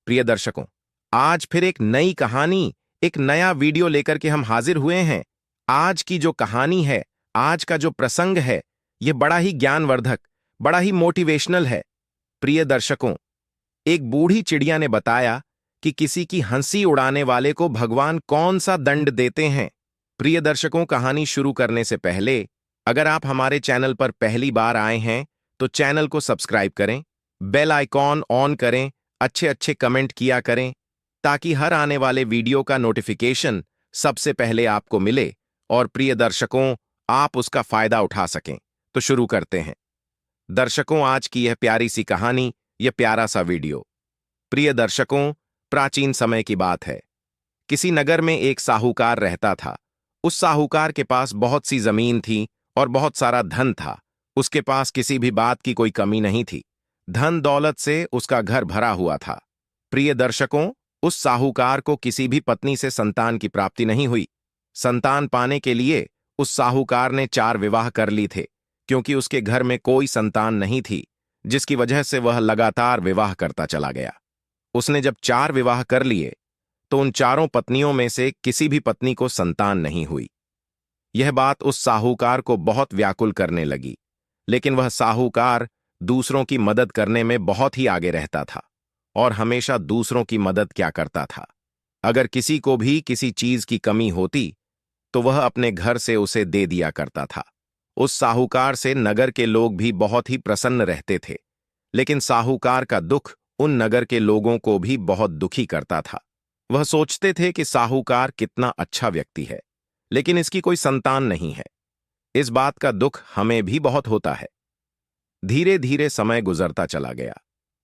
प्रिय दर्शकों, आज फिर एक नई कहानी, एक नया वीडियो लेकर के हम हाजिर हुए हैं। आज की जो कहानी है, आज का जो प्रसंग है, यह बड़ा ही ज्ञानवर्धक, बड़ा ही मोटिवेशनल है। प्रिय दर्शकों, एक बूढ़ी चिड़िया ने बताया कि किसी की हंसी उड़ाने वाले को भगवान कौन सा दंड देते हैं। प्रिय दर्शकों, कहानी शुरू करने से पहले अगर आप हमारे चैनल पर पहली बार आए हैं तो चैनल को सब्सक्राइब करें, बेल आइकॉन ऑन करें, अच्छे अच्छे कमेंट किया करें ताकि हर आने वाले वीडियो का नोटिफिकेशन सबसे पहले आपको मिले और प्रिय दर्शकों, आप उसका फायदा उठा सकें। तो शुरू करते हैं। दर्शकों, आज की यह प्यारी सी कहानी, यह प्यारा सा वीडियो। प्रिय दर्शकों, प्राचीन समय की बात है। किसी नगर में एक साहूकार रहता था। उस साहूकार के पास बहुत सी जमीन थी और बहुत सारा धन था। उसके पास किसी भी बात की कोई कमी नहीं थी। धन दौलत से उसका घर भरा हुआ था। प्रिय दर्शकों, उस साहूकार को किसी भी पत्नी से संतान की प्राप्ति नहीं हुई। संतान पाने के लिए उस साहूकार ने 4 विवाह कर ली थे, क्योंकि उसके घर में कोई संतान नहीं थी, जिसकी वजह से वह लगातार विवाह करता चला गया। उसने जब 4 विवाह कर लिए तो उन चारों पत्नियों में से किसी भी पत्नी को संतान नहीं हुई। यह बात उस साहूकार को बहुत व्याकुल करने लगी, लेकिन वह साहूकार दूसरों की मदद करने में बहुत ही आगे रहता था और हमेशा दूसरों की मदद क्या करता था। अगर किसी को भी किसी चीज की कमी होती तो वह अपने घर से उसे दे दिया करता था। उस साहूकार से नगर के लोग भी बहुत ही प्रसन्न रहते थे, लेकिन साहूकार का दुख उन नगर के लोगों को भी बहुत दुखी करता था। वह सोचते थे कि साहूकार कितना अच्छा व्यक्ति है, लेकिन इसकी कोई संतान नहीं है। इस बात का दुख हमें भी बहुत होता है। धीरे धीरे समय गुजरता चला गया।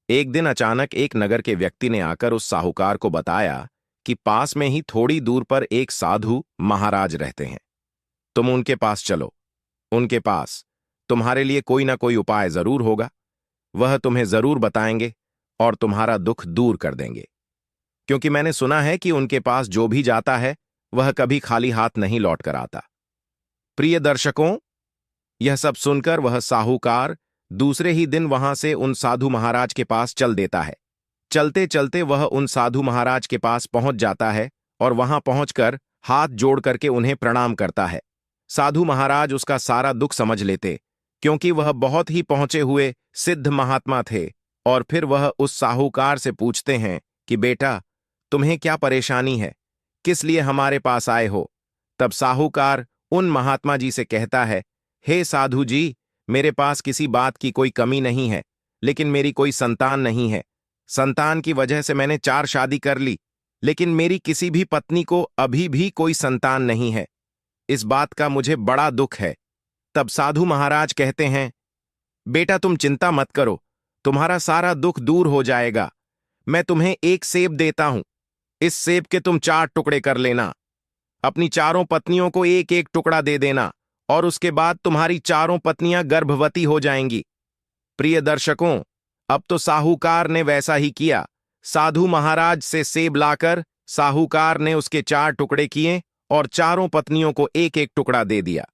एक दिन अचानक एक नगर के व्यक्ति ने आकर उस साहूकार को बताया कि पास में ही थोड़ी दूर पर एक साधु महाराज रहते हैं। तुम उनके पास चलो। उनके पास तुम्हारे लिए कोई ना कोई उपाय जरूर होगा। वह तुम्हें जरूर बताएंगे और तुम्हारा दुख दूर कर देंगे, क्योंकि मैंने सुना है कि उनके पास जो भी जाता है वह कभी खाली हाथ नहीं लौट कर आता। प्रिय दर्शकों, यह सब सुनकर वह साहूकार दूसरे ही दिन वहां से उन साधु महाराज के पास चल देता है। चलते चलते वह उन साधु महाराज के पास पहुंच जाता है और वहां पहुंचकर हाथ जोड़ करके उन्हें प्रणाम करता है। साधु महाराज उसका सारा दुख समझ लेते, क्योंकि वह बहुत ही पहुंचे हुए सिद्ध महात्मा थे। और फिर वह उस साहूकार से पूछते हैं कि बेटा, तुम्हें क्या परेशानी है, किस लिए हमारे पास आए हो। तब साहूकार उन महात्मा जी से कहता है, हे साधु जी, मेरे पास किसी बात की कोई कमी नहीं है, लेकिन मेरी कोई संतान नहीं है। संतान की वजह से मैंने 4 शादी कर ली, लेकिन मेरी किसी भी पत्नी को अभी भी कोई संतान नहीं है। इस बात का मुझे बड़ा दुख है। तब साधु महाराज कहते हैं, बेटा तुम चिंता मत करो, तुम्हारा सारा दुख दूर हो जाएगा। मैं तुम्हें एक सेब देता हूं। इस सेब के तुम 4 टुकड़े कर लेना। अपनी चारों पत्नियों को एक एक टुकड़ा दे देना और उसके बाद तुम्हारी चारों पत्नियां गर्भवती हो जाएंगी। प्रिय दर्शकों, अब तो साहूकार ने वैसा ही किया। साधु महाराज से सेब लाकर साहूकार ने उसके 4 टुकड़े किए और चारों पत्नियों को एक एक टुकड़ा दे दिया।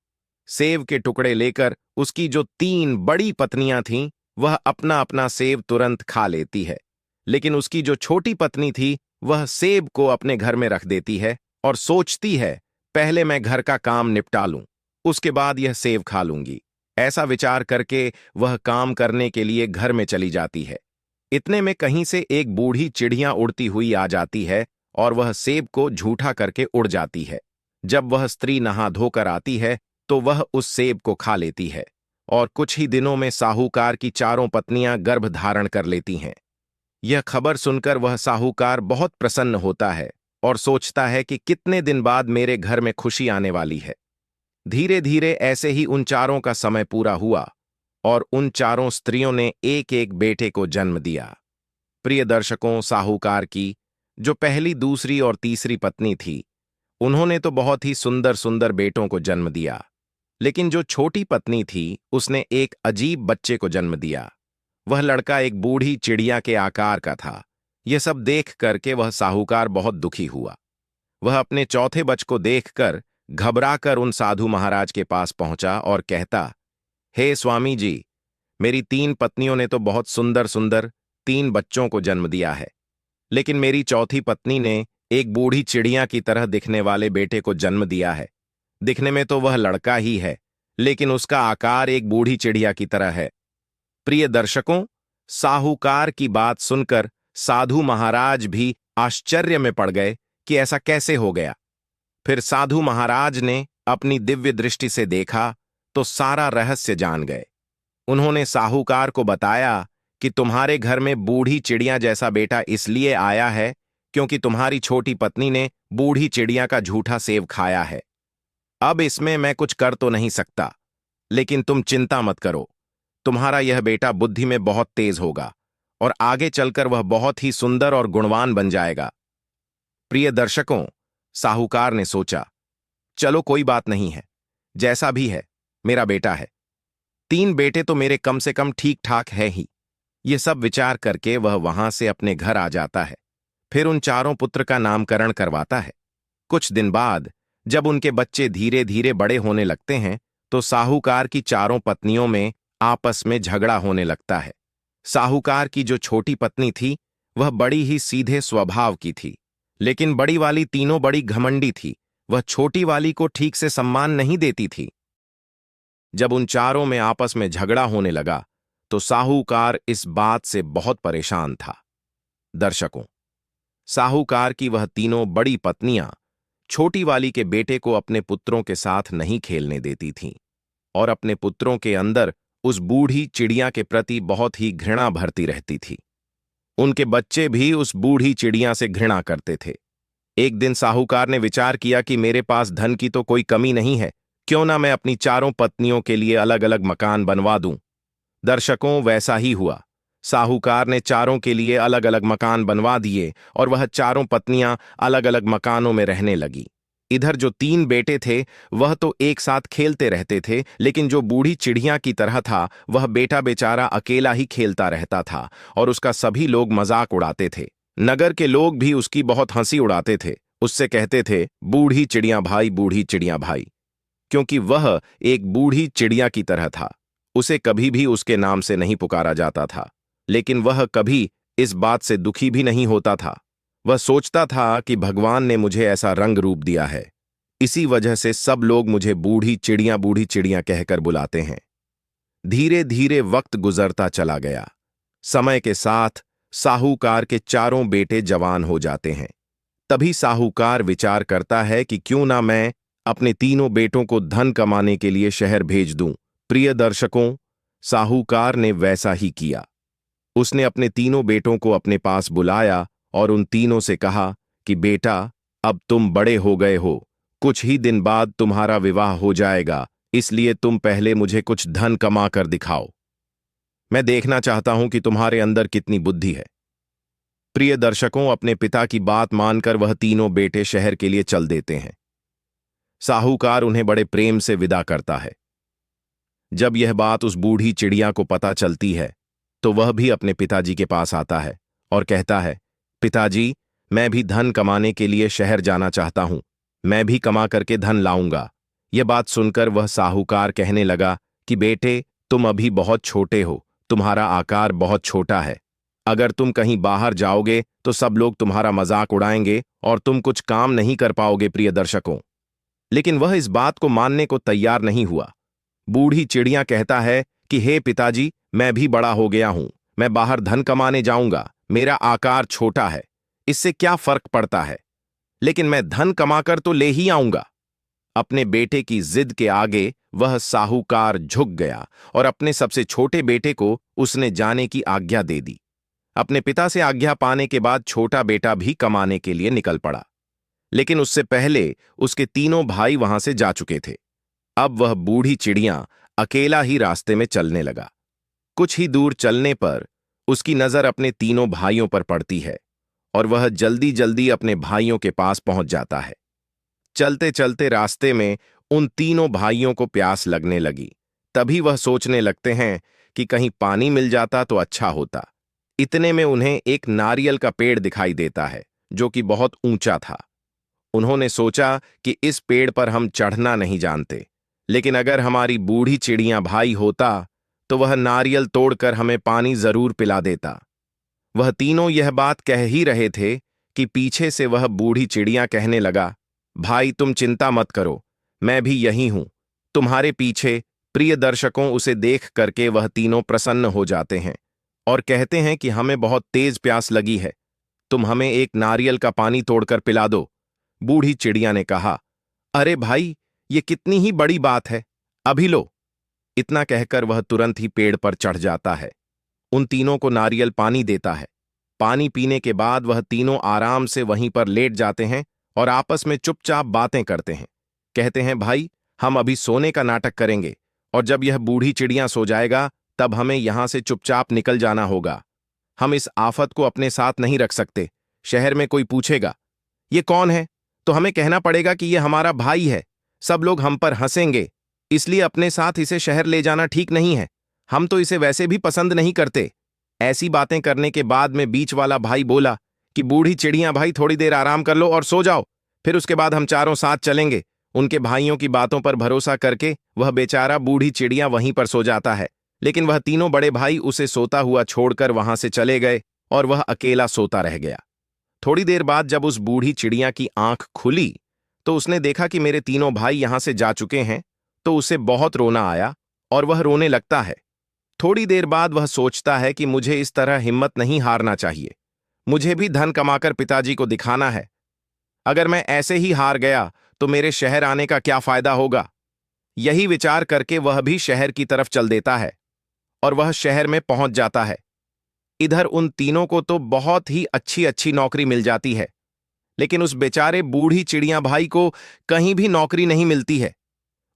सेब के टुकड़े लेकर उसकी जो 3 बड़ी पत्नियां थीं, वह अपना अपना सेब तुरंत खा लेती है, लेकिन उसकी जो छोटी पत्नी थी वह सेब को अपने घर में रख देती है और सोचती है, पहले मैं घर का काम निपटा लूं, उसके बाद यह सेब खा लूंगी। ऐसा विचार करके वह काम करने के लिए घर में चली जाती है। इतने में कहीं से एक बूढ़ी चिड़िया उड़ती हुई आ जाती है और वह सेब को झूठा करके उड़ जाती है। जब वह स्त्री नहा धोकर आती है तो वह उस सेब को खा लेती है और कुछ ही दिनों में साहूकार की चारों पत्नियां गर्भ धारण कर लेती हैं। यह खबर सुनकर वह साहूकार बहुत प्रसन्न होता है और सोचता है कि कितने दिन बाद मेरे घर में खुशी आने वाली है। धीरे धीरे ऐसे ही उन चारों का समय पूरा हुआ और उन चारों स्त्रियों ने एक एक बेटे को जन्म दिया। प्रिय दर्शकों, साहूकार की जो पहली, दूसरी और तीसरी पत्नी थी, उन्होंने तो बहुत ही सुंदर सुंदर बेटों को जन्म दिया, लेकिन जो छोटी पत्नी थी उसने एक अजीब बच्चे को जन्म दिया। वह लड़का एक बूढ़ी चिड़िया के आकार का था। यह सब देख करके वह साहूकार बहुत दुखी हुआ। वह अपने चौथे बच्चे को देखकर घबराकर उन साधु महाराज के पास पहुंचा और कहता, हे स्वामी जी, मेरी 3 पत्नियों ने तो बहुत सुंदर सुंदर 3 बच्चों को जन्म दिया है, लेकिन मेरी चौथी पत्नी ने एक बूढ़ी चिड़िया की तरह दिखने वाले बेटे को जन्म दिया है। दिखने में तो वह लड़का ही है, लेकिन उसका आकार एक बूढ़ी चिड़िया की तरह है। प्रिय दर्शकों, साहूकार की बात सुनकर साधु महाराज भी आश्चर्य में पड़ गए कि ऐसा कैसे हो गया। फिर साधु महाराज ने अपनी दिव्य दृष्टि से देखा तो सारा रहस्य जान गए। उन्होंने साहूकार को बताया कि तुम्हारे घर में बूढ़ी चिड़िया जैसा बेटा इसलिए आया है क्योंकि तुम्हारी छोटी पत्नी ने बूढ़ी चिड़िया का झूठा सेव खाया है। अब इसमें मैं कुछ कर तो नहीं सकता, लेकिन तुम चिंता मत करो। तुम्हारा यह बेटा बुद्धि में बहुत तेज होगा और आगे चलकर वह बहुत ही सुंदर और गुणवान बन जाएगा। प्रिय दर्शकों, साहूकार ने सोचा, चलो कोई बात नहीं है, जैसा भी है मेरा बेटा है। 3 बेटे तो मेरे कम से कम ठीक ठाक है ही। ये सब विचार करके वह वहां से अपने घर आ जाता है। फिर उन चारों पुत्र का नामकरण करवाता है। कुछ दिन बाद जब उनके बच्चे धीरे धीरे बड़े होने लगते हैं तो साहूकार की चारों पत्नियों में आपस में झगड़ा होने लगता है। साहूकार की जो छोटी पत्नी थी वह बड़ी ही सीधे स्वभाव की थी, लेकिन बड़ी वाली तीनों बड़ी घमंडी थी। वह छोटी वाली को ठीक से सम्मान नहीं देती थी। जब उन चारों में आपस में झगड़ा होने लगा तो साहूकार इस बात से बहुत परेशान था। दर्शकों, साहूकार की वह तीनों बड़ी पत्नियां छोटी वाली के बेटे को अपने पुत्रों के साथ नहीं खेलने देती थीं और अपने पुत्रों के अंदर उस बूढ़ी चिड़िया के प्रति बहुत ही घृणा भरती रहती थी। उनके बच्चे भी उस बूढ़ी चिड़िया से घृणा करते थे। एक दिन साहूकार ने विचार किया कि मेरे पास धन की तो कोई कमी नहीं है, क्यों ना मैं अपनी चारों पत्नियों के लिए अलग अलग मकान बनवा दूं। दर्शकों, वैसा ही हुआ। साहूकार ने चारों के लिए अलग अलग मकान बनवा दिए और वह चारों पत्नियां अलग अलग मकानों में रहने लगी। इधर जो 3 बेटे थे वह तो एक साथ खेलते रहते थे, लेकिन जो बूढ़ी चिड़िया की तरह था वह बेटा बेचारा अकेला ही खेलता रहता था और उसका सभी लोग मजाक उड़ाते थे। नगर के लोग भी उसकी बहुत हंसी उड़ाते थे। उससे कहते थे, बूढ़ी चिड़िया भाई, बूढ़ी चिड़िया भाई, क्योंकि वह एक बूढ़ी चिड़िया की तरह था। उसे कभी भी उसके नाम से नहीं पुकारा जाता था, लेकिन वह कभी इस बात से दुखी भी नहीं होता था। वह सोचता था कि भगवान ने मुझे ऐसा रंग रूप दिया है, इसी वजह से सब लोग मुझे बूढ़ी चिड़िया कहकर बुलाते हैं। धीरे धीरे वक्त गुजरता चला गया। समय के साथ साहूकार के चारों बेटे जवान हो जाते हैं। तभी साहूकार विचार करता है कि क्यों ना मैं अपने तीनों बेटों को धन कमाने के लिए शहर भेज दूं। प्रिय दर्शकों, साहूकार ने वैसा ही किया। उसने अपने तीनों बेटों को अपने पास बुलाया और उन तीनों से कहा कि बेटा, अब तुम बड़े हो गए हो, कुछ ही दिन बाद तुम्हारा विवाह हो जाएगा, इसलिए तुम पहले मुझे कुछ धन कमा कर दिखाओ। मैं देखना चाहता हूं कि तुम्हारे अंदर कितनी बुद्धि है। प्रिय दर्शकों, अपने पिता की बात मानकर वह तीनों बेटे शहर के लिए चल देते हैं। साहूकार उन्हें बड़े प्रेम से विदा करता है। जब यह बात उस बूढ़ी चिड़िया को पता चलती है तो वह भी अपने पिताजी के पास आता है और कहता है, पिताजी, मैं भी धन कमाने के लिए शहर जाना चाहता हूं, मैं भी कमा करके धन लाऊंगा। यह बात सुनकर वह साहूकार कहने लगा कि बेटे, तुम अभी बहुत छोटे हो, तुम्हारा आकार बहुत छोटा है। अगर तुम कहीं बाहर जाओगे तो सब लोग तुम्हारा मजाक उड़ाएंगे और तुम कुछ काम नहीं कर पाओगे। प्रिय दर्शकों, लेकिन वह इस बात को मानने को तैयार नहीं हुआ। बूढ़ी चिड़िया कहता है कि हे पिताजी, मैं भी बड़ा हो गया हूं, मैं बाहर धन कमाने जाऊंगा, मेरा आकार छोटा है, इससे क्या फर्क पड़ता है, लेकिन मैं धन कमाकर तो ले ही आऊंगा। अपने बेटे की जिद के आगे वह साहूकार झुक गया और अपने सबसे छोटे बेटे को उसने जाने की आज्ञा दे दी। अपने पिता से आज्ञा पाने के बाद छोटा बेटा भी कमाने के लिए निकल पड़ा, लेकिन उससे पहले उसके तीनों भाई वहां से जा चुके थे। अब वह बूढ़ी चिड़िया अकेला ही रास्ते में चलने लगा। कुछ ही दूर चलने पर उसकी नजर अपने तीनों भाइयों पर पड़ती है और वह जल्दी जल्दी अपने भाइयों के पास पहुंच जाता है। चलते चलते रास्ते में उन तीनों भाइयों को प्यास लगने लगी। तभी वह सोचने लगते हैं कि कहीं पानी मिल जाता तो अच्छा होता। इतने में उन्हें एक नारियल का पेड़ दिखाई देता है जो कि बहुत ऊंचा था। उन्होंने सोचा कि इस पेड़ पर हम चढ़ना नहीं जानते, लेकिन अगर हमारी बूढ़ी चिड़िया भाई होता तो वह नारियल तोड़कर हमें पानी जरूर पिला देता। वह तीनों यह बात कह ही रहे थे कि पीछे से वह बूढ़ी चिड़िया कहने लगा, भाई तुम चिंता मत करो, मैं भी यही हूं तुम्हारे पीछे। प्रिय दर्शकों, उसे देख करके वह तीनों प्रसन्न हो जाते हैं और कहते हैं कि हमें बहुत तेज प्यास लगी है, तुम हमें एक नारियल का पानी तोड़कर पिला दो। बूढ़ी चिड़िया ने कहा, अरे भाई, ये कितनी ही बड़ी बात है, अभी लो। इतना कहकर वह तुरंत ही पेड़ पर चढ़ जाता है, उन तीनों को नारियल पानी देता है। पानी पीने के बाद वह तीनों आराम से वहीं पर लेट जाते हैं और आपस में चुपचाप बातें करते हैं। कहते हैं, भाई हम अभी सोने का नाटक करेंगे और जब यह बूढ़ी चिड़िया सो जाएगा तब हमें यहां से चुपचाप निकल जाना होगा। हम इस आफत को अपने साथ नहीं रख सकते। शहर में कोई पूछेगा ये कौन है, तो हमें कहना पड़ेगा कि ये हमारा भाई है। सब लोग हम पर हंसेंगे, इसलिए अपने साथ इसे शहर ले जाना ठीक नहीं है। हम तो इसे वैसे भी पसंद नहीं करते। ऐसी बातें करने के बाद में बीच वाला भाई बोला कि बूढ़ी चिड़िया भाई थोड़ी देर आराम कर लो और सो जाओ, फिर उसके बाद हम चारों साथ चलेंगे। उनके भाइयों की बातों पर भरोसा करके वह बेचारा बूढ़ी चिड़िया वहीं पर सो जाता है, लेकिन वह तीनों बड़े भाई उसे सोता हुआ छोड़कर वहां से चले गए और वह अकेला सोता रह गया। थोड़ी देर बाद जब उस बूढ़ी चिड़िया की आंख खुली तो उसने देखा कि मेरे तीनों भाई यहां से जा चुके हैं, तो उसे बहुत रोना आया और वह रोने लगता है। थोड़ी देर बाद वह सोचता है कि मुझे इस तरह हिम्मत नहीं हारना चाहिए, मुझे भी धन कमाकर पिताजी को दिखाना है। अगर मैं ऐसे ही हार गया तो मेरे शहर आने का क्या फायदा होगा। यही विचार करके वह भी शहर की तरफ चल देता है और वह शहर में पहुंच जाता है। इधर उन तीनों को तो बहुत ही अच्छी अच्छी नौकरी मिल जाती है, लेकिन उस बेचारे बूढ़ी चिड़िया भाई को कहीं भी नौकरी नहीं मिलती है।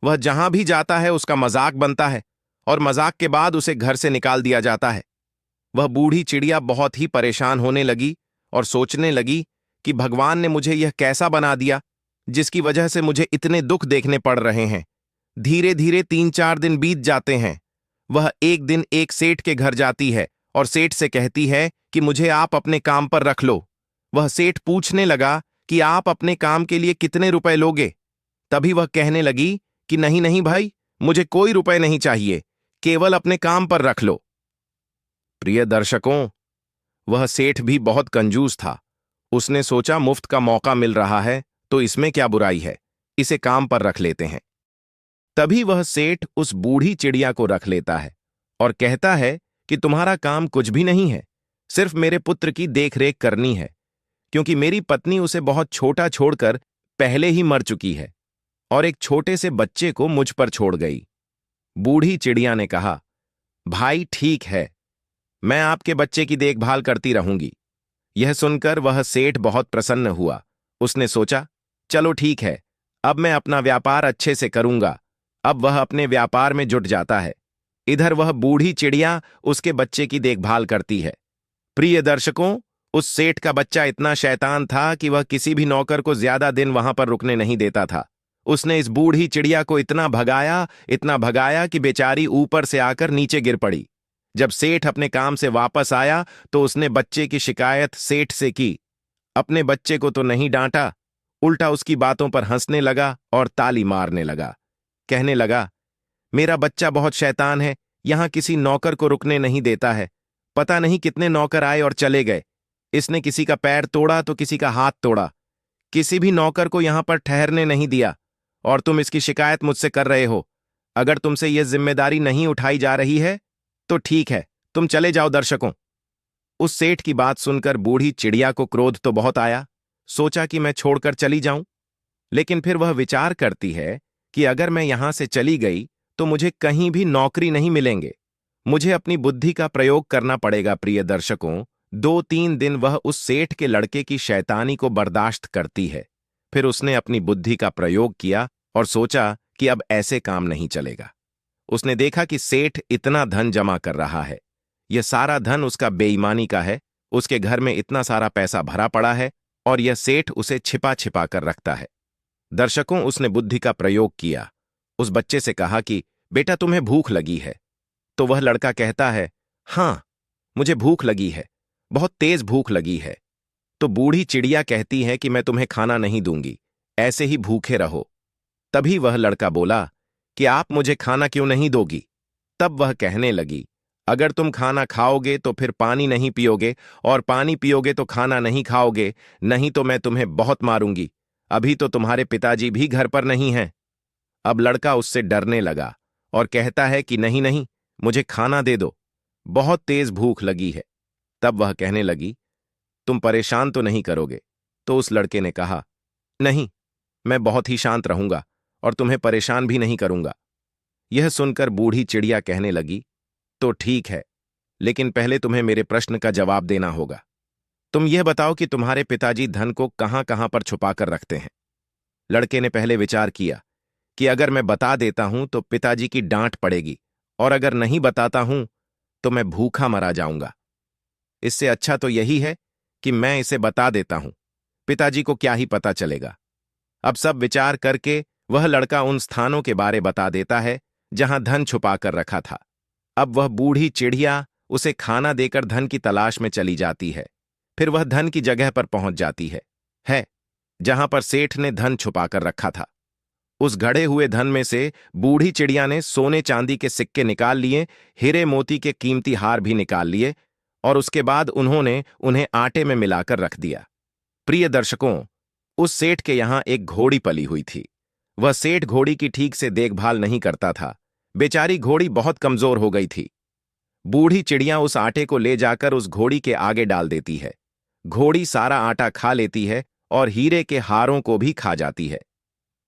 वह जहां भी जाता है उसका मजाक बनता है और मजाक के बाद उसे घर से निकाल दिया जाता है। वह बूढ़ी चिड़िया बहुत ही परेशान होने लगी और सोचने लगी कि भगवान ने मुझे यह कैसा बना दिया जिसकी वजह से मुझे इतने दुख देखने पड़ रहे हैं। धीरे धीरे 3-4 दिन बीत जाते हैं। वह एक दिन एक सेठ के घर जाती है और सेठ से कहती है कि मुझे आप अपने काम पर रख लो। वह सेठ पूछने लगा कि आप अपने काम के लिए कितने रुपए लोगे। तभी वह कहने लगी कि नहीं नहीं भाई, मुझे कोई रुपए नहीं चाहिए, केवल अपने काम पर रख लो। प्रिय दर्शकों, वह सेठ भी बहुत कंजूस था। उसने सोचा मुफ्त का मौका मिल रहा है तो इसमें क्या बुराई है, इसे काम पर रख लेते हैं। तभी वह सेठ उस बूढ़ी चिड़िया को रख लेता है और कहता है कि तुम्हारा काम कुछ भी नहीं है, सिर्फ मेरे पुत्र की देखरेख करनी है, क्योंकि मेरी पत्नी उसे बहुत छोटा छोड़कर पहले ही मर चुकी है और एक छोटे से बच्चे को मुझ पर छोड़ गई। बूढ़ी चिड़िया ने कहा, भाई ठीक है, मैं आपके बच्चे की देखभाल करती रहूंगी। यह सुनकर वह सेठ बहुत प्रसन्न हुआ। उसने सोचा, चलो ठीक है, अब मैं अपना व्यापार अच्छे से करूंगा। अब वह अपने व्यापार में जुट जाता है। इधर वह बूढ़ी चिड़िया उसके बच्चे की देखभाल करती है। प्रिय दर्शकों, उस सेठ का बच्चा इतना शैतान था कि वह किसी भी नौकर को ज्यादा दिन वहां पर रुकने नहीं देता था। उसने इस बूढ़ी चिड़िया को इतना भगाया कि बेचारी ऊपर से आकर नीचे गिर पड़ी। जब सेठ अपने काम से वापस आया तो उसने बच्चे की शिकायत सेठ से की। अपने बच्चे को तो नहीं डांटा, उल्टा उसकी बातों पर हंसने लगा और ताली मारने लगा। कहने लगा, मेरा बच्चा बहुत शैतान है, यहां किसी नौकर को रुकने नहीं देता है। पता नहीं कितने नौकर आए और चले गए। इसने किसी का पैर तोड़ा तो किसी का हाथ तोड़ा, किसी भी नौकर को यहां पर ठहरने नहीं दिया, और तुम इसकी शिकायत मुझसे कर रहे हो। अगर तुमसे यह जिम्मेदारी नहीं उठाई जा रही है तो ठीक है, तुम चले जाओ। दर्शकों, उस सेठ की बात सुनकर बूढ़ी चिड़िया को क्रोध तो बहुत आया। सोचा कि मैं छोड़कर चली जाऊं, लेकिन फिर वह विचार करती है कि अगर मैं यहां से चली गई तो मुझे कहीं भी नौकरी नहीं मिलेंगे। मुझे अपनी बुद्धि का प्रयोग करना पड़ेगा। प्रिय दर्शकों, 2-3 दिन वह उस सेठ के लड़के की शैतानी को बर्दाश्त करती है। फिर उसने अपनी बुद्धि का प्रयोग किया और सोचा कि अब ऐसे काम नहीं चलेगा। उसने देखा कि सेठ इतना धन जमा कर रहा है, यह सारा धन उसका बेईमानी का है। उसके घर में इतना सारा पैसा भरा पड़ा है और यह सेठ उसे छिपा छिपा कर रखता है। दर्शकों, उसने बुद्धि का प्रयोग किया। उस बच्चे से कहा कि बेटा, तुम्हें भूख लगी है? तो वह लड़का कहता है, हां, मुझे भूख लगी है, बहुत तेज भूख लगी है। तो बूढ़ी चिड़िया कहती है कि मैं तुम्हें खाना नहीं दूंगी, ऐसे ही भूखे रहो। तभी वह लड़का बोला कि आप मुझे खाना क्यों नहीं दोगी? तब वह कहने लगी, अगर तुम खाना खाओगे तो फिर पानी नहीं पियोगे, और पानी पियोगे तो खाना नहीं खाओगे, नहीं तो मैं तुम्हें बहुत मारूंगी। अभी तो तुम्हारे पिताजी भी घर पर नहीं हैं। अब लड़का उससे डरने लगा और कहता है कि नहीं नहीं, मुझे खाना दे दो, बहुत तेज भूख लगी है। तब वह कहने लगी, तुम परेशान तो नहीं करोगे? तो उस लड़के ने कहा, नहीं, मैं बहुत ही शांत रहूंगा और तुम्हें परेशान भी नहीं करूंगा। यह सुनकर बूढ़ी चिड़िया कहने लगी, तो ठीक है, लेकिन पहले तुम्हें मेरे प्रश्न का जवाब देना होगा। तुम यह बताओ कि तुम्हारे पिताजी धन को कहां कहां पर छुपा कर रखते हैं। लड़के ने पहले विचार किया कि अगर मैं बता देता हूं तो पिताजी की डांट पड़ेगी, और अगर नहीं बताता हूं तो मैं भूखा मरा जाऊंगा। इससे अच्छा तो यही है कि मैं इसे बता देता हूं, पिताजी को क्या ही पता चलेगा। अब सब विचार करके वह लड़का उन स्थानों के बारे बता देता है जहां धन छुपा कर रखा था। अब वह बूढ़ी चिड़िया उसे खाना देकर धन की तलाश में चली जाती है। फिर वह धन की जगह पर पहुंच जाती है जहां पर सेठ ने धन छुपा कर रखा था। उस घड़े हुए धन में से बूढ़ी चिड़िया ने सोने चांदी के सिक्के निकाल लिए, हीरे मोती के कीमती हार भी निकाल लिए, और उसके बाद उन्होंने उन्हें आटे में मिलाकर रख दिया। प्रिय दर्शकों, उस सेठ के यहां एक घोड़ी पली हुई थी। वह सेठ घोड़ी की ठीक से देखभाल नहीं करता था। बेचारी घोड़ी बहुत कमजोर हो गई थी। बूढ़ी चिड़िया उस आटे को ले जाकर उस घोड़ी के आगे डाल देती है। घोड़ी सारा आटा खा लेती है और हीरे के हारों को भी खा जाती है।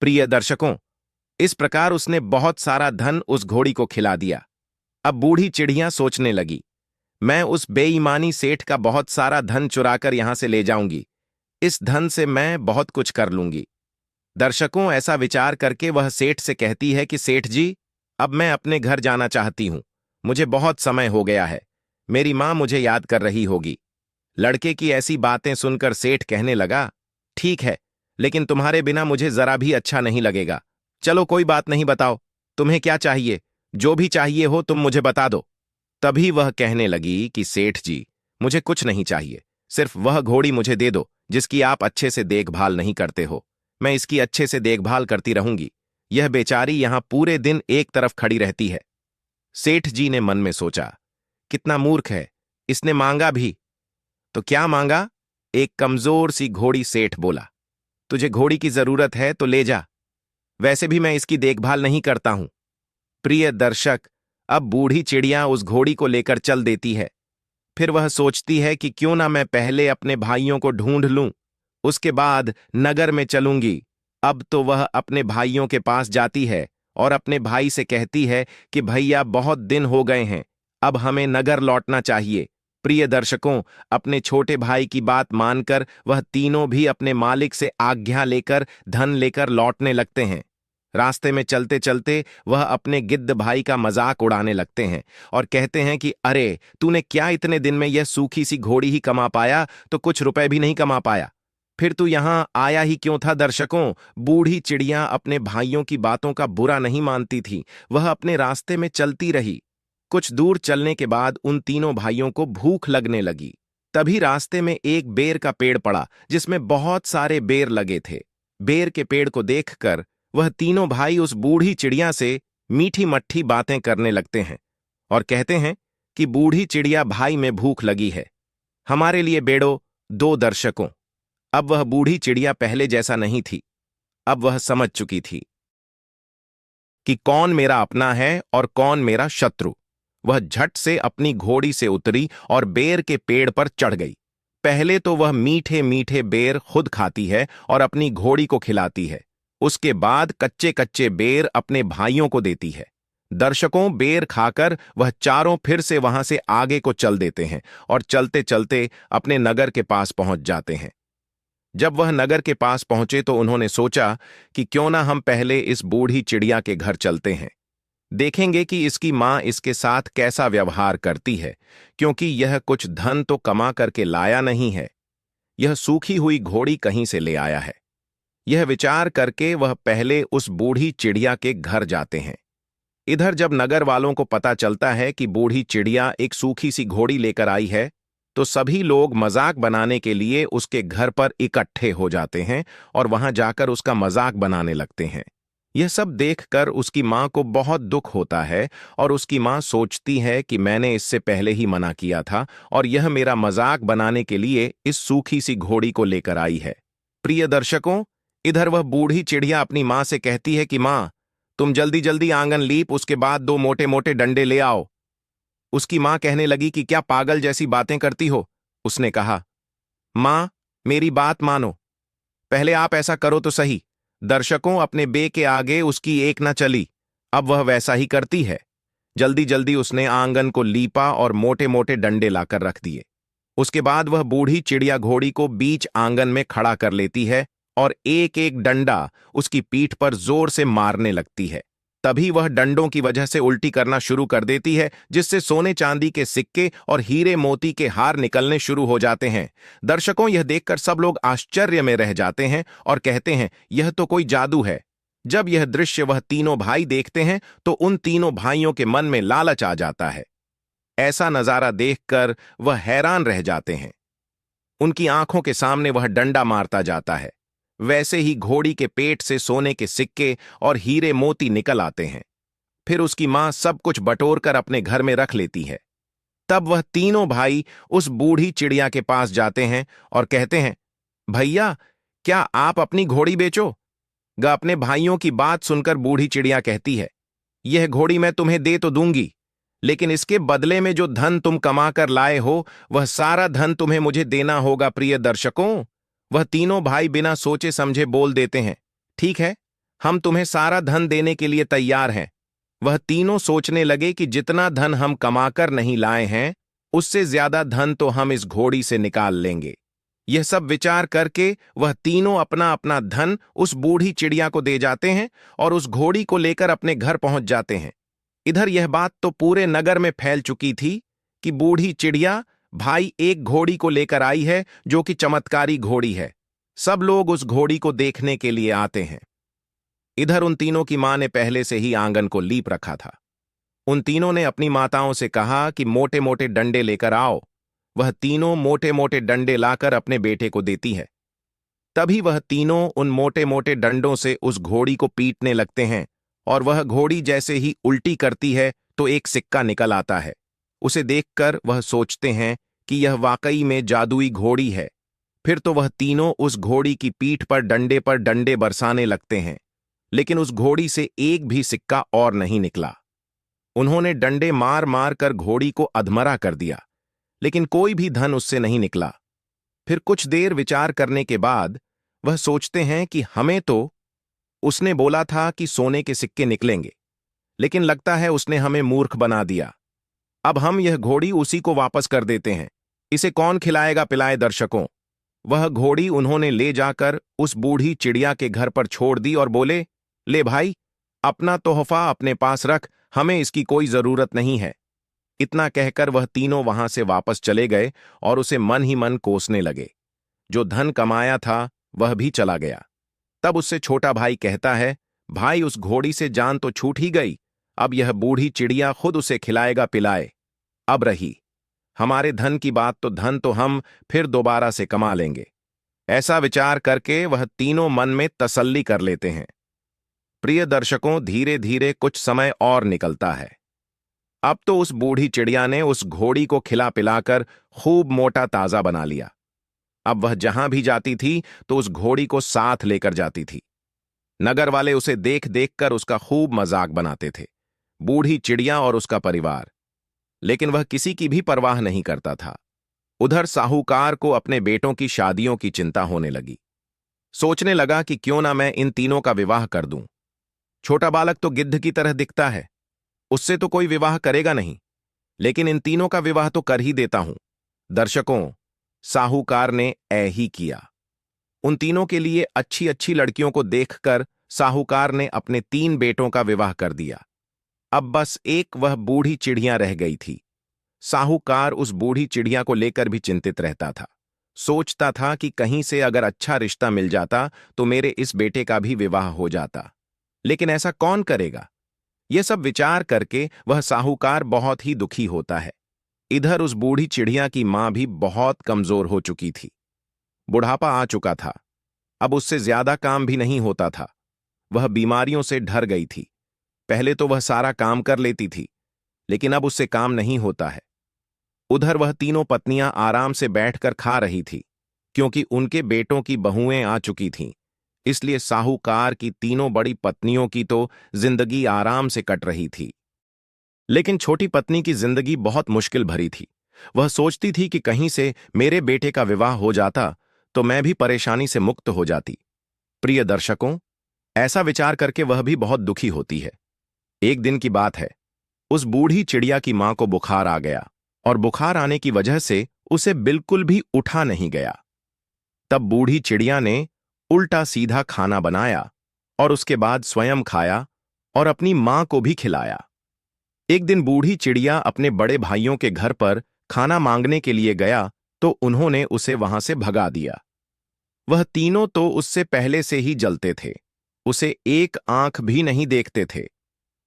प्रिय दर्शकों, इस प्रकार उसने बहुत सारा धन उस घोड़ी को खिला दिया। अब बूढ़ी चिड़िया सोचने लगी, मैं उस बेईमानी सेठ का बहुत सारा धन चुराकर यहां से ले जाऊंगी। इस धन से मैं बहुत कुछ कर लूंगी। दर्शकों, ऐसा विचार करके वह सेठ से कहती है कि सेठ जी, अब मैं अपने घर जाना चाहती हूं। मुझे बहुत समय हो गया है। मेरी मां मुझे याद कर रही होगी। लड़के की ऐसी बातें सुनकर सेठ कहने लगा, ठीक है, लेकिन तुम्हारे बिना मुझे जरा भी अच्छा नहीं लगेगा। चलो कोई बात नहीं, बताओ तुम्हें क्या चाहिए। जो भी चाहिए हो तुम मुझे बता दो। तभी वह कहने लगी कि सेठ जी, मुझे कुछ नहीं चाहिए, सिर्फ वह घोड़ी मुझे दे दो जिसकी आप अच्छे से देखभाल नहीं करते हो। मैं इसकी अच्छे से देखभाल करती रहूंगी। यह बेचारी यहां पूरे दिन एक तरफ खड़ी रहती है। सेठ जी ने मन में सोचा, कितना मूर्ख है, इसने मांगा भी। तो क्या मांगा? एक कमजोर सी घोड़ी। सेठ बोला, तुझे घोड़ी की जरूरत है तो ले जा, वैसे भी मैं इसकी देखभाल नहीं करता हूं। प्रिय दर्शक, अब बूढ़ी चिड़िया उस घोड़ी को लेकर चल देती है। फिर वह सोचती है कि क्यों ना मैं पहले अपने भाइयों को ढूंढ लूं, उसके बाद नगर में चलूंगी। अब तो वह अपने भाइयों के पास जाती है और अपने भाई से कहती है कि भैया, बहुत दिन हो गए हैं, अब हमें नगर लौटना चाहिए। प्रिय दर्शकों, अपने छोटे भाई की बात मानकर वह तीनों भी अपने मालिक से आज्ञा लेकर धन लेकर लौटने लगते हैं। रास्ते में चलते चलते वह अपने गिद्ध भाई का मजाक उड़ाने लगते हैं और कहते हैं कि अरे, तूने क्या इतने दिन में यह सूखी सी घोड़ी ही कमा पाया, तो कुछ रुपए भी नहीं कमा पाया। फिर तू यहां आया ही क्यों था? दर्शकों, बूढ़ी चिड़िया अपने भाइयों की बातों का बुरा नहीं मानती थी। वह अपने रास्ते में चलती रही। कुछ दूर चलने के बाद उन तीनों भाइयों को भूख लगने लगी। तभी रास्ते में एक बेर का पेड़ पड़ा जिसमें बहुत सारे बेर लगे थे। बेर के पेड़ को देखकर वह तीनों भाई उस बूढ़ी चिड़िया से मीठी मट्ठी बातें करने लगते हैं और कहते हैं कि बूढ़ी चिड़िया भाई, में भूख लगी है, हमारे लिए बेड़ो दो। दर्शकों, अब वह बूढ़ी चिड़िया पहले जैसा नहीं थी। अब वह समझ चुकी थी कि कौन मेरा अपना है और कौन मेरा शत्रु। वह झट से अपनी घोड़ी से उतरी और बेर के पेड़ पर चढ़ गई। पहले तो वह मीठे मीठे बेर खुद खाती है और अपनी घोड़ी को खिलाती है। उसके बाद कच्चे कच्चे बेर अपने भाइयों को देती है। दर्शकों, बेर खाकर वह चारों फिर से वहां से आगे को चल देते हैं और चलते चलते अपने नगर के पास पहुंच जाते हैं। जब वह नगर के पास पहुंचे तो उन्होंने सोचा कि क्यों ना हम पहले इस बूढ़ी चिड़िया के घर चलते हैं, देखेंगे कि इसकी मां इसके साथ कैसा व्यवहार करती है, क्योंकि यह कुछ धन तो कमा करके लाया नहीं है, यह सूखी हुई घोड़ी कहीं से ले आया है। यह विचार करके वह पहले उस बूढ़ी चिड़िया के घर जाते हैं। इधर जब नगर वालों को पता चलता है कि बूढ़ी चिड़िया एक सूखी सी घोड़ी लेकर आई है, तो सभी लोग मजाक बनाने के लिए उसके घर पर इकट्ठे हो जाते हैं और वहां जाकर उसका मजाक बनाने लगते हैं। यह सब देखकर उसकी मां को बहुत दुख होता है और उसकी मां सोचती है कि मैंने इससे पहले ही मना किया था और यह मेरा मजाक बनाने के लिए इस सूखी सी घोड़ी को लेकर आई है। प्रिय दर्शकों, इधर वह बूढ़ी चिड़िया अपनी मां से कहती है कि मां, तुम जल्दी जल्दी आंगन लीप, उसके बाद दो मोटे मोटे डंडे ले आओ। उसकी मां कहने लगी कि क्या पागल जैसी बातें करती हो। उसने कहा, मां, मेरी बात मानो, पहले आप ऐसा करो तो सही। दर्शकों, अपने बे के आगे उसकी एक न चली। अब वह वैसा ही करती है। जल्दी जल्दी उसने आंगन को लीपा और मोटे मोटे डंडे लाकर रख दिए। उसके बाद वह बूढ़ी चिड़िया घोड़ी को बीच आंगन में खड़ा कर लेती है और एक एक डंडा उसकी पीठ पर जोर से मारने लगती है। तभी वह डंडों की वजह से उल्टी करना शुरू कर देती है, जिससे सोने चांदी के सिक्के और हीरे मोती के हार निकलने शुरू हो जाते हैं। दर्शकों, यह देखकर सब लोग आश्चर्य में रह जाते हैं और कहते हैं, यह तो कोई जादू है। जब यह दृश्य वह तीनों भाई देखते हैं तो उन तीनों भाइयों के मन में लालच आ जाता है। ऐसा नजारा देखकर वह हैरान रह जाते हैं। उनकी आंखों के सामने वह डंडा मारता जाता है। वैसे ही घोड़ी के पेट से सोने के सिक्के और हीरे मोती निकल आते हैं। फिर उसकी मां सब कुछ बटोरकर अपने घर में रख लेती है। तब वह तीनों भाई उस बूढ़ी चिड़िया के पास जाते हैं और कहते हैं, भैया, क्या आप अपनी घोड़ी बेचो? अपने भाइयों की बात सुनकर बूढ़ी चिड़िया कहती है, यह घोड़ी मैं तुम्हें दे तो दूंगी, लेकिन इसके बदले में जो धन तुम कमा कर लाए हो वह सारा धन तुम्हें मुझे देना होगा। प्रिय दर्शकों, वह तीनों भाई बिना सोचे समझे बोल देते हैं, ठीक है, हम तुम्हें सारा धन देने के लिए तैयार हैं। वह तीनों सोचने लगे कि जितना धन हम कमाकर नहीं लाए हैं उससे ज्यादा धन तो हम इस घोड़ी से निकाल लेंगे। यह सब विचार करके वह तीनों अपना अपना धन उस बूढ़ी चिड़िया को दे जाते हैं और उस घोड़ी को लेकर अपने घर पहुंच जाते हैं। इधर यह बात तो पूरे नगर में फैल चुकी थी कि बूढ़ी चिड़िया भाई एक घोड़ी को लेकर आई है जो कि चमत्कारी घोड़ी है। सब लोग उस घोड़ी को देखने के लिए आते हैं। इधर उन तीनों की मां ने पहले से ही आंगन को लीप रखा था। उन तीनों ने अपनी माताओं से कहा कि मोटे मोटे डंडे लेकर आओ। वह तीनों मोटे मोटे डंडे लाकर अपने बेटे को देती है। तभी वह तीनों उन मोटे मोटे डंडों से उस घोड़ी को पीटने लगते हैं और वह घोड़ी जैसे ही उल्टी करती है तो एक सिक्का निकल आता है। उसे देखकर वह सोचते हैं कि यह वाकई में जादुई घोड़ी है। फिर तो वह तीनों उस घोड़ी की पीठ पर डंडे बरसाने लगते हैं, लेकिन उस घोड़ी से एक भी सिक्का और नहीं निकला। उन्होंने डंडे मार मार कर घोड़ी को अधमरा कर दिया, लेकिन कोई भी धन उससे नहीं निकला। फिर कुछ देर विचार करने के बाद वह सोचते हैं कि हमें तो उसने बोला था कि सोने के सिक्के निकलेंगे, लेकिन लगता है उसने हमें मूर्ख बना दिया। अब हम यह घोड़ी उसी को वापस कर देते हैं। इसे कौन खिलाएगा पिलाए? दर्शकों, वह घोड़ी उन्होंने ले जाकर उस बूढ़ी चिड़िया के घर पर छोड़ दी और बोले, ले भाई, अपना तोहफा अपने पास रख, हमें इसकी कोई जरूरत नहीं है। इतना कहकर वह तीनों वहां से वापस चले गए और उसे मन ही मन कोसने लगे। जो धन कमाया था वह भी चला गया। तब उससे छोटा भाई कहता है, भाई, उस घोड़ी से जान तो छूट ही गई, अब यह बूढ़ी चिड़िया खुद उसे खिलाएगा पिलाए। अब रही हमारे धन की बात, तो धन तो हम फिर दोबारा से कमा लेंगे। ऐसा विचार करके वह तीनों मन में तसल्ली कर लेते हैं। प्रिय दर्शकों, धीरे धीरे कुछ समय और निकलता है। अब तो उस बूढ़ी चिड़िया ने उस घोड़ी को खिला पिलाकर खूब मोटा ताजा बना लिया। अब वह जहां भी जाती थी तो उस घोड़ी को साथ लेकर जाती थी। नगर वाले उसे देख देख कर उसका खूब मजाक बनाते थे, बूढ़ी चिड़िया और उसका परिवार। लेकिन वह किसी की भी परवाह नहीं करता था। उधर साहूकार को अपने बेटों की शादियों की चिंता होने लगी। सोचने लगा कि क्यों ना मैं इन तीनों का विवाह कर दूं। छोटा बालक तो गिद्ध की तरह दिखता है, उससे तो कोई विवाह करेगा नहीं, लेकिन इन तीनों का विवाह तो कर ही देता हूं। दर्शकों, साहूकार ने ही किया। उन तीनों के लिए अच्छी अच्छी लड़कियों को देखकर साहूकार ने अपने 3 बेटों का विवाह कर दिया। अब बस एक वह बूढ़ी चिड़िया रह गई थी। साहूकार उस बूढ़ी चिड़िया को लेकर भी चिंतित रहता था। सोचता था कि कहीं से अगर अच्छा रिश्ता मिल जाता तो मेरे इस बेटे का भी विवाह हो जाता, लेकिन ऐसा कौन करेगा? यह सब विचार करके वह साहूकार बहुत ही दुखी होता है। इधर उस बूढ़ी चिड़िया की मां भी बहुत कमजोर हो चुकी थी। बुढ़ापा आ चुका था, अब उससे ज्यादा काम भी नहीं होता था। वह बीमारियों से डर गई थी। पहले तो वह सारा काम कर लेती थी, लेकिन अब उससे काम नहीं होता है। उधर वह तीनों पत्नियां आराम से बैठकर खा रही थी, क्योंकि उनके बेटों की बहुएं आ चुकी थीं। इसलिए साहूकार की तीनों बड़ी पत्नियों की तो जिंदगी आराम से कट रही थी। लेकिन छोटी पत्नी की जिंदगी बहुत मुश्किल भरी थी। वह सोचती थी कि कहीं से मेरे बेटे का विवाह हो जाता तो मैं भी परेशानी से मुक्त हो जाती। प्रिय दर्शकों, ऐसा विचार करके वह भी बहुत दुखी होती है। एक दिन की बात है, उस बूढ़ी चिड़िया की मां को बुखार आ गया और बुखार आने की वजह से उसे बिल्कुल भी उठा नहीं गया। तब बूढ़ी चिड़िया ने उल्टा सीधा खाना बनाया और उसके बाद स्वयं खाया और अपनी मां को भी खिलाया। एक दिन बूढ़ी चिड़िया अपने बड़े भाइयों के घर पर खाना मांगने के लिए गया तो उन्होंने उसे वहां से भगा दिया। वह तीनों तो उससे पहले से ही जलते थे, उसे एक आंख भी नहीं देखते थे।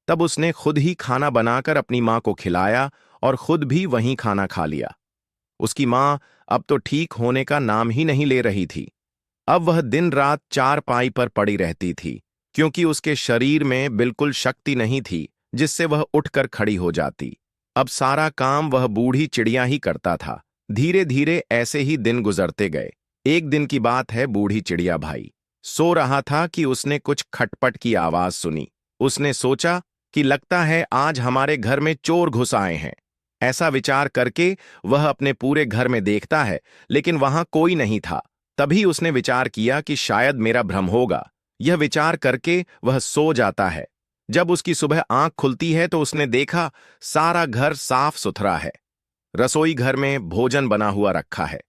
तब उसने खुद ही खाना बनाकर अपनी मां को खिलाया और खुद भी वहीं खाना खा लिया। उसकी मां अब तो ठीक होने का नाम ही नहीं ले रही थी। अब वह दिन रात चारपाई पर पड़ी रहती थी, क्योंकि उसके शरीर में बिल्कुल शक्ति नहीं थी जिससे वह उठकर खड़ी हो जाती। अब सारा काम वह बूढ़ी चिड़िया ही करता था। धीरे धीरे ऐसे ही दिन गुजरते गए। एक दिन की बात है, बूढ़ी चिड़िया भाई सो रहा था कि उसने कुछ खटपट की आवाज सुनी। उसने सोचा कि लगता है आज हमारे घर में चोर घुस आए हैं। ऐसा विचार करके वह अपने पूरे घर में देखता है, लेकिन वहां कोई नहीं था। तभी उसने विचार किया कि शायद मेरा भ्रम होगा। यह विचार करके वह सो जाता है। जब उसकी सुबह आंख खुलती है तो उसने देखा सारा घर साफ सुथरा है। रसोई घर में भोजन बना हुआ रखा है।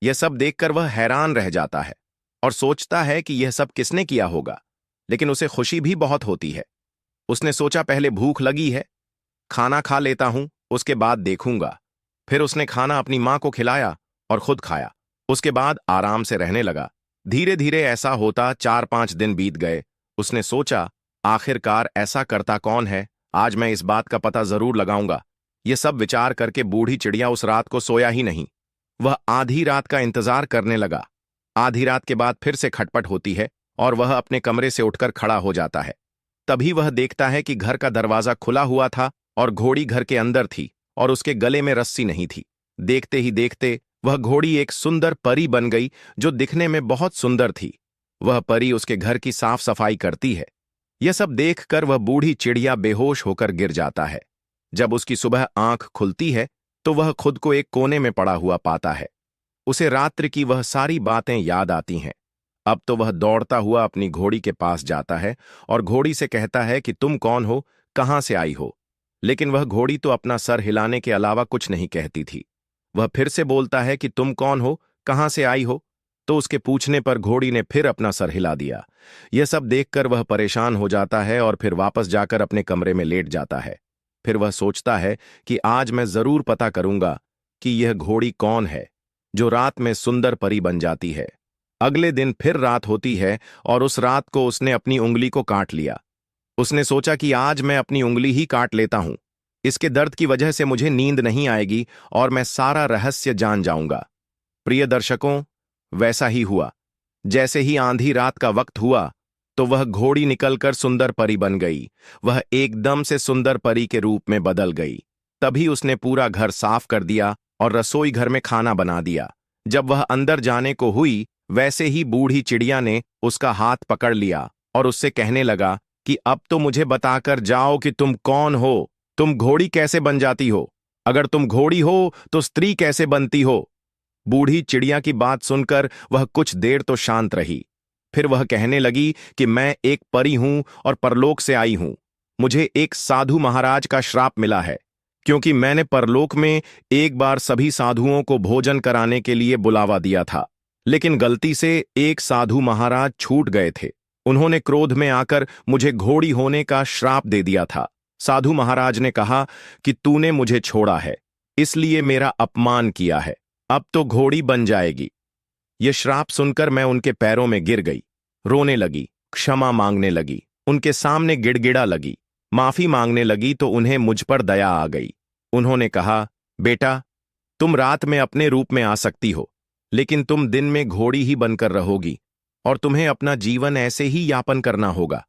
यह सब देखकर वह हैरान रह जाता है और सोचता है कि यह सब किसने किया होगा, लेकिन उसे खुशी भी बहुत होती है। उसने सोचा पहले भूख लगी है, खाना खा लेता हूं, उसके बाद देखूंगा। फिर उसने खाना अपनी मां को खिलाया और खुद खाया। उसके बाद आराम से रहने लगा। धीरे धीरे ऐसा होता 4-5 दिन बीत गए। उसने सोचा आखिरकार ऐसा करता कौन है, आज मैं इस बात का पता जरूर लगाऊंगा। यह सब विचार करके बूढ़ी चिड़िया उस रात को सोया ही नहीं। वह आधी रात का इंतजार करने लगा। आधी रात के बाद फिर से खटपट होती है और वह अपने कमरे से उठकर खड़ा हो जाता है। तभी वह देखता है कि घर का दरवाजा खुला हुआ था और घोड़ी घर के अंदर थी और उसके गले में रस्सी नहीं थी। देखते ही देखते वह घोड़ी एक सुंदर परी बन गई, जो दिखने में बहुत सुंदर थी। वह परी उसके घर की साफ सफाई करती है। यह सब देखकर वह बूढ़ी चिड़िया बेहोश होकर गिर जाता है। जब उसकी सुबह आंख खुलती है तो वह खुद को एक कोने में पड़ा हुआ पाता है। उसे रात्रि की वह सारी बातें याद आती हैं। अब तो वह दौड़ता हुआ अपनी घोड़ी के पास जाता है और घोड़ी से कहता है कि तुम कौन हो, कहां से आई हो। लेकिन वह घोड़ी तो अपना सर हिलाने के अलावा कुछ नहीं कहती थी। वह फिर से बोलता है कि तुम कौन हो, कहां से आई हो। तो उसके पूछने पर घोड़ी ने फिर अपना सर हिला दिया। यह सब देखकर वह परेशान हो जाता है और फिर वापस जाकर अपने कमरे में लेट जाता है। फिर वह सोचता है कि आज मैं जरूर पता करूंगा कि यह घोड़ी कौन है जो रात में सुंदर परी बन जाती है। अगले दिन फिर रात होती है और उस रात को उसने अपनी उंगली को काट लिया। उसने सोचा कि आज मैं अपनी उंगली ही काट लेता हूं। इसके दर्द की वजह से मुझे नींद नहीं आएगी और मैं सारा रहस्य जान जाऊंगा। प्रिय दर्शकों, वैसा ही हुआ। जैसे ही आंधी रात का वक्त हुआ तो वह घोड़ी निकलकर सुंदर परी बन गई। वह एकदम से सुंदर परी के रूप में बदल गई। तभी उसने पूरा घर साफ कर दिया और रसोई घर में खाना बना दिया। जब वह अंदर जाने को हुई, वैसे ही बूढ़ी चिड़िया ने उसका हाथ पकड़ लिया और उससे कहने लगा कि अब तो मुझे बताकर जाओ कि तुम कौन हो, तुम घोड़ी कैसे बन जाती हो, अगर तुम घोड़ी हो तो स्त्री कैसे बनती हो। बूढ़ी चिड़िया की बात सुनकर वह कुछ देर तो शांत रही। फिर वह कहने लगी कि मैं एक परी हूं और परलोक से आई हूं। मुझे एक साधु महाराज का श्राप मिला है, क्योंकि मैंने परलोक में एक बार सभी साधुओं को भोजन कराने के लिए बुलावा दिया था, लेकिन गलती से एक साधु महाराज छूट गए थे। उन्होंने क्रोध में आकर मुझे घोड़ी होने का श्राप दे दिया था। साधु महाराज ने कहा कि तूने मुझे छोड़ा है, इसलिए मेरा अपमान किया है, अब तो घोड़ी बन जाएगी। यह श्राप सुनकर मैं उनके पैरों में गिर गई, रोने लगी, क्षमा मांगने लगी, उनके सामने गिड़गिड़ा लगी, माफी मांगने लगी तो उन्हें मुझ पर दया आ गई। उन्होंने कहा, बेटा, तुम रात में अपने रूप में आ सकती हो, लेकिन तुम दिन में घोड़ी ही बनकर रहोगी और तुम्हें अपना जीवन ऐसे ही यापन करना होगा।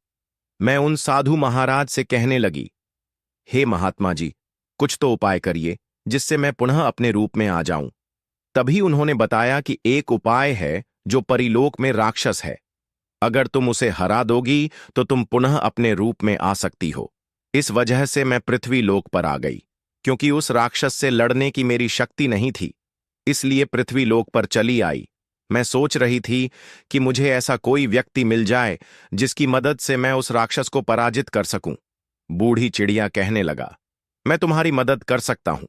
मैं उन साधु महाराज से कहने लगी, हे महात्मा जी, कुछ तो उपाय करिए जिससे मैं पुनः अपने रूप में आ जाऊं। तभी उन्होंने बताया कि एक उपाय है जो परिलोक में राक्षस है। अगर तुम उसे हरा दोगी तो तुम पुनः अपने रूप में आ सकती हो। इस वजह से मैं पृथ्वी लोक पर आ गई। क्योंकि उस राक्षस से लड़ने की मेरी शक्ति नहीं थी, इसलिए पृथ्वी लोक पर चली आई। मैं सोच रही थी कि मुझे ऐसा कोई व्यक्ति मिल जाए जिसकी मदद से मैं उस राक्षस को पराजित कर सकूं। बूढ़ी चिड़िया कहने लगा, मैं तुम्हारी मदद कर सकता हूं।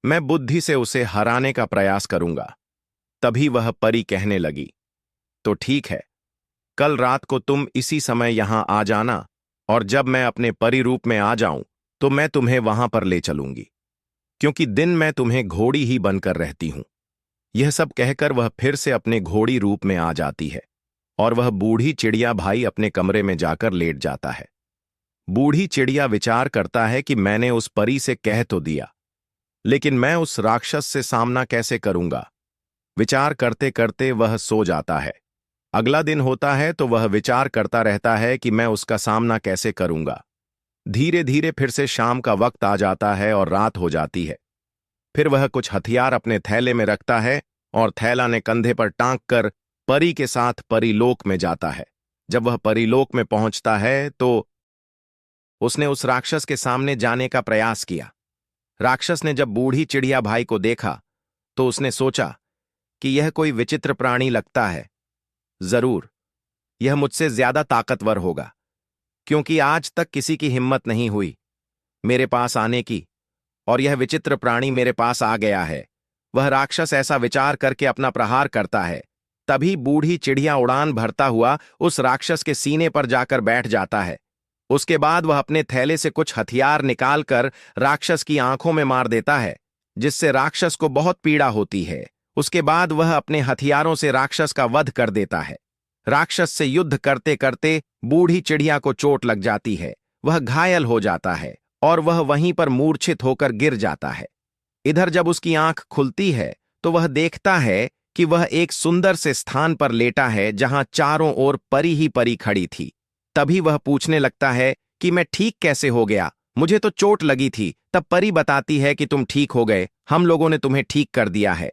मैं बुद्धि से उसे हराने का प्रयास करूंगा। तभी वह परी कहने लगी, तो ठीक है, कल रात को तुम इसी समय यहां आ जाना, और जब मैं अपने परी रूप में आ जाऊं तो मैं तुम्हें वहां पर ले चलूंगी, क्योंकि दिन मैं तुम्हें घोड़ी ही बनकर रहती हूं। यह सब कहकर वह फिर से अपने घोड़ी रूप में आ जाती है, और वह बूढ़ी चिड़िया भाई अपने कमरे में जाकर लेट जाता है। बूढ़ी चिड़िया विचार करता है कि मैंने उस परी से कह तो दिया, लेकिन मैं उस राक्षस से सामना कैसे करूंगा। विचार करते करते वह सो जाता है। अगला दिन होता है तो वह विचार करता रहता है कि मैं उसका सामना कैसे करूंगा। धीरे धीरे फिर से शाम का वक्त आ जाता है और रात हो जाती है। फिर वह कुछ हथियार अपने थैले में रखता है और थैला ने कंधे पर टांग कर परी के साथ परीलोक में जाता है। जब वह परीलोक में पहुंचता है तो उसने उस राक्षस के सामने जाने का प्रयास किया। राक्षस ने जब बूढ़ी चिड़िया भाई को देखा तो उसने सोचा कि यह कोई विचित्र प्राणी लगता है। जरूर यह मुझसे ज्यादा ताकतवर होगा, क्योंकि आज तक किसी की हिम्मत नहीं हुई मेरे पास आने की, और यह विचित्र प्राणी मेरे पास आ गया है। वह राक्षस ऐसा विचार करके अपना प्रहार करता है। तभी बूढ़ी चिड़िया उड़ान भरता हुआ उस राक्षस के सीने पर जाकर बैठ जाता है। उसके बाद वह अपने थैले से कुछ हथियार निकालकर राक्षस की आंखों में मार देता है, जिससे राक्षस को बहुत पीड़ा होती है। उसके बाद वह अपने हथियारों से राक्षस का वध कर देता है। राक्षस से युद्ध करते करते बूढ़ी चिड़िया को चोट लग जाती है। वह घायल हो जाता है और वह वहीं पर मूर्छित होकर गिर जाता है। इधर जब उसकी आंख खुलती है तो वह देखता है कि वह एक सुंदर से स्थान पर लेटा है जहां चारों ओर परी ही परी खड़ी थी। तभी वह पूछने लगता है कि मैं ठीक कैसे हो गया, मुझे तो चोट लगी थी। तब परी बताती है कि तुम ठीक हो गए, हम लोगों ने तुम्हें ठीक कर दिया है।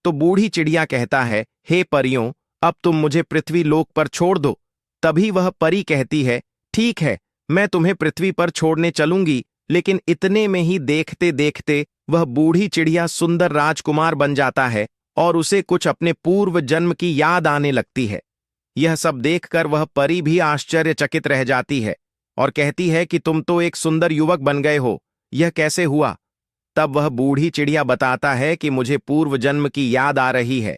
तो बूढ़ी चिड़िया कहता है, हे परियों, अब तुम मुझे पृथ्वी लोक पर छोड़ दो। तभी वह परी कहती है, ठीक है, मैं तुम्हें पृथ्वी पर छोड़ने चलूंगी। लेकिन इतने में ही देखते देखते वह बूढ़ी चिड़िया सुंदर राजकुमार बन जाता है और उसे कुछ अपने पूर्व जन्म की याद आने लगती है। यह सब देखकर वह परी भी आश्चर्यचकित रह जाती है और कहती है कि तुम तो एक सुंदर युवक बन गए हो, यह कैसे हुआ। तब वह बूढ़ी चिड़िया बताता है कि मुझे पूर्व जन्म की याद आ रही है।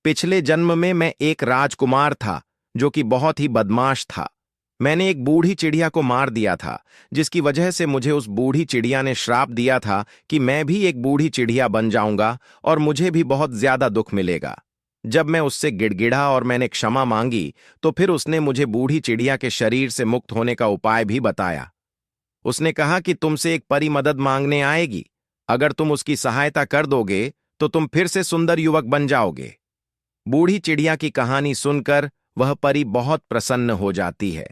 पिछले जन्म में मैं एक राजकुमार था जो कि बहुत ही बदमाश था। मैंने एक बूढ़ी चिड़िया को मार दिया था, जिसकी वजह से मुझे उस बूढ़ी चिड़िया ने श्राप दिया था कि मैं भी एक बूढ़ी चिड़िया बन जाऊंगा और मुझे भी बहुत ज्यादा दुख मिलेगा। जब मैं उससे गिड़गिड़ा और मैंने क्षमा मांगी तो फिर उसने मुझे बूढ़ी चिड़िया के शरीर से मुक्त होने का उपाय भी बताया। उसने कहा कि तुमसे एक परी मदद मांगने आएगी, अगर तुम उसकी सहायता कर दोगे तो तुम फिर से सुंदर युवक बन जाओगे। बूढ़ी चिड़िया की कहानी सुनकर वह परी बहुत प्रसन्न हो जाती है।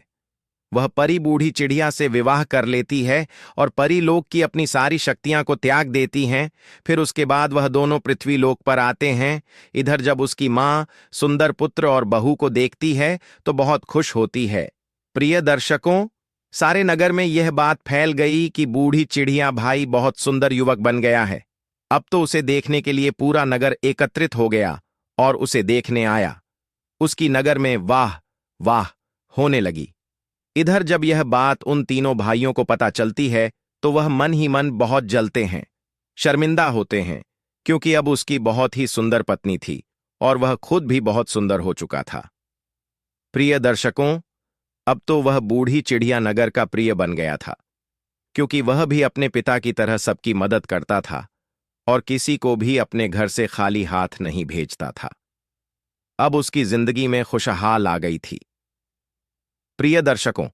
वह परी बूढ़ी चिड़िया से विवाह कर लेती है और परी लोक की अपनी सारी शक्तियां को त्याग देती हैं। फिर उसके बाद वह दोनों पृथ्वी लोक पर आते हैं। इधर जब उसकी मां सुंदर पुत्र और बहू को देखती है तो बहुत खुश होती है। प्रिय दर्शकों, सारे नगर में यह बात फैल गई कि बूढ़ी चिड़िया भाई बहुत सुंदर युवक बन गया है। अब तो उसे देखने के लिए पूरा नगर एकत्रित हो गया और उसे देखने आया। उसकी नगर में वाह वाह होने लगी। इधर जब यह बात उन तीनों भाइयों को पता चलती है तो वह मन ही मन बहुत जलते हैं, शर्मिंदा होते हैं, क्योंकि अब उसकी बहुत ही सुंदर पत्नी थी और वह खुद भी बहुत सुंदर हो चुका था। प्रिय दर्शकों, अब तो वह बूढ़ी चिड़िया नगर का प्रिय बन गया था, क्योंकि वह भी अपने पिता की तरह सबकी मदद करता था और किसी को भी अपने घर से खाली हाथ नहीं भेजता था। अब उसकी जिंदगी में खुशहाल आ गई थी। प्रिय दर्शकों,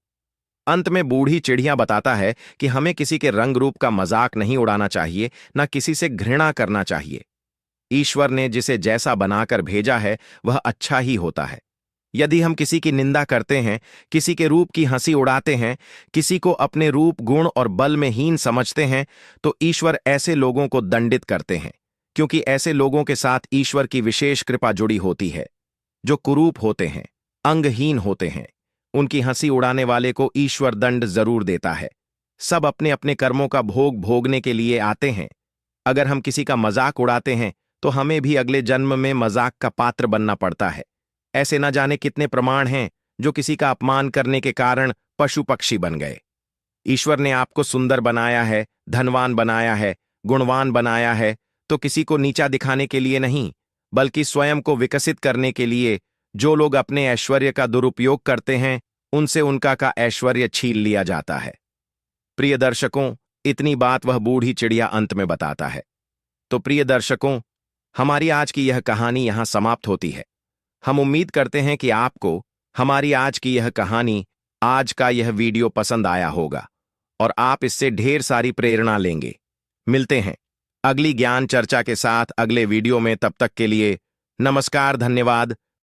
अंत में बूढ़ी चिड़िया बताता है कि हमें किसी के रंग रूप का मजाक नहीं उड़ाना चाहिए, न किसी से घृणा करना चाहिए। ईश्वर ने जिसे जैसा बनाकर भेजा है वह अच्छा ही होता है। यदि हम किसी की निंदा करते हैं, किसी के रूप की हंसी उड़ाते हैं, किसी को अपने रूप, गुण और बल में हीन समझते हैं, तो ईश्वर ऐसे लोगों को दंडित करते हैं, क्योंकि ऐसे लोगों के साथ ईश्वर की विशेष कृपा जुड़ी होती है। जो कुरूप होते हैं, अंगहीन होते हैं, उनकी हंसी उड़ाने वाले को ईश्वर दंड जरूर देता है। सब अपने अपने कर्मों का भोग भोगने के लिए आते हैं। अगर हम किसी का मजाक उड़ाते हैं तो हमें भी अगले जन्म में मजाक का पात्र बनना पड़ता है। ऐसे न जाने कितने प्रमाण हैं जो किसी का अपमान करने के कारण पशु पक्षी बन गए। ईश्वर ने आपको सुंदर बनाया है, धनवान बनाया है, गुणवान बनाया है, तो किसी को नीचा दिखाने के लिए नहीं, बल्कि स्वयं को विकसित करने के लिए। जो लोग अपने ऐश्वर्य का दुरुपयोग करते हैं, उनसे उनका का ऐश्वर्य छीन लिया जाता है। प्रिय दर्शकों, इतनी बात वह बूढ़ी चिड़िया अंत में बताता है। तो प्रिय दर्शकों, हमारी आज की यह कहानी यहां समाप्त होती है। हम उम्मीद करते हैं कि आपको हमारी आज की यह कहानी, आज का यह वीडियो पसंद आया होगा और आप इससे ढेर सारी प्रेरणा लेंगे। मिलते हैं अगली ज्ञान चर्चा के साथ अगले वीडियो में। तब तक के लिए नमस्कार, धन्यवाद।